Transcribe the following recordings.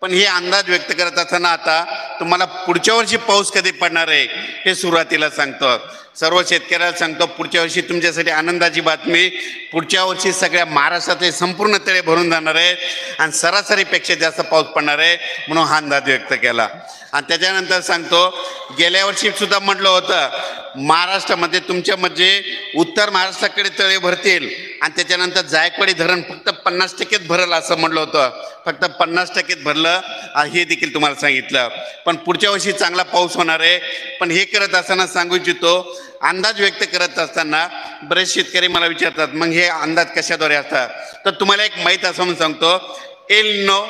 पण हे अंदाज व्यक्त करत असताना आता तुम्हाला पुढच्या वर्षी पाऊस कधी पडणार आहे हे सुरुवातीला सांगतो. सर्व शेतकऱ्याला सांगतो, पुढच्या वर्षी तुमच्यासाठी आनंदाची बातमी. पुढच्या वर्षी सगळ्या महाराष्ट्रातले संपूर्ण तळे भरून जाणार आहेत आणि सरासरीपेक्षा जास्त पाऊस पडणार आहे म्हणून हा अंदाज व्यक्त केला. आणि त्याच्यानंतर सांगतो, गेल्या वर्षी सुद्धा म्हटलं होतं महाराष्ट्रामध्ये तुमच्यामध्ये उत्तर महाराष्ट्राकडे तळे भरतील आणि त्याच्यानंतर जायकवाडी धरण फक्त 50%च भरल असं म्हटलं होतं. फक्त 50%च भरलं हे देखील तुम्हाला सांगितलं. पण पुढच्या वर्षी चांगला पाऊस होणार आहे. पण हे करत असताना सांगू इच्छितो, अंदाज व्यक्त करत असताना बरेच शेतकरी मला विचारतात मग हे अंदाज कशाद्वारे असतात. तर तुम्हाला एक माहीत असं म्हणून सांगतो, एल निनो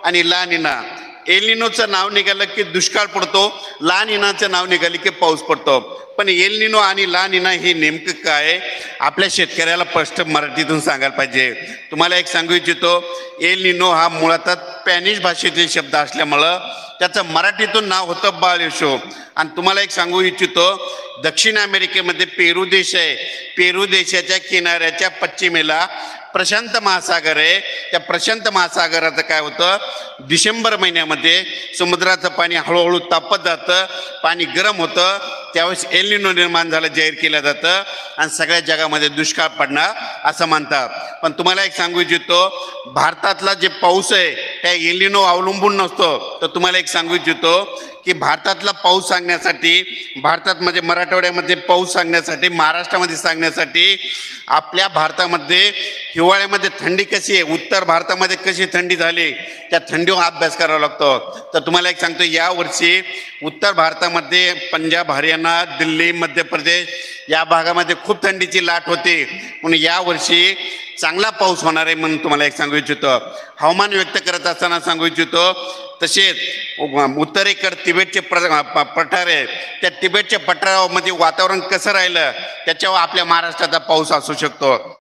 आणि ला निना. एल निनोचं नाव निघालं की दुष्काळ पडतो, ला निनाचं नाव निघालं की पाऊस पडतो. पण एल निनो आणि ला निना हे नेमकं काय आपल्या शेतकऱ्याला स्पष्ट मराठीतून सांगायला पाहिजे. तुम्हाला एक सांगू इच्छितो, एल निनो हा मुळात स्पॅनिश भाषेतील शब्द असल्यामुळं त्याचं मराठीतून नाव होतं बाळ येशो. आणि तुम्हाला एक सांगू इच्छितो, दक्षिण अमेरिकेमध्ये पेरू देश आहे. पेरू देशाच्या किनाऱ्याच्या पश्चिमेला प्रशांत महासागर आहे. त्या प्रशांत महासागराचं काय होतं, डिसेंबर महिन्यामध्ये समुद्राचं पाणी हळूहळू तापत जातं, पाणी गरम होतं, त्यावेळेस एल निनो निर्माण झालं जाहीर केलं जातं आणि सगळ्या जगामध्ये दुष्काळ पडणार असं म्हणतात. पण तुम्हाला एक सांगू इच्छितो, भारतातला जे पाऊस आहे त्या एल निनो अवलंबून नसतो. तर तुम्हाला एक सांगू इच्छितो की भारतातला पाऊस सांगण्यासाठी, भारतात म्हणजे मराठवाड्यामध्ये पाऊस सांगण्यासाठी, महाराष्ट्रामध्ये सांगण्यासाठी आपल्या भारतामध्ये हिवाळ्यामध्ये थंडी कशी आहे, उत्तर भारतामध्ये कशी थंडी झाली त्या थंडीवर अभ्यास करावा लागतो. तर तुम्हाला एक सांगतो, यावर्षी उत्तर भारतामध्ये पंजाब, हरियाणा, दिल्ली, मध्य प्रदेश या भागामध्ये खूप थंडीची लाट होती. म्हणून यावर्षी चांगला पाऊस होणार आहे म्हणून तुम्हाला एक सांगू इच्छितो. हवामान व्यक्त करत असताना सांगू इच्छितो, तसेच उत्तरेकडे तिबेटचे पठार आहे, त्या तिबेटच्या पठारामध्ये वातावरण कसं राहिलं त्याच्यावर आपल्या महाराष्ट्राचा पाऊस असू शकतो.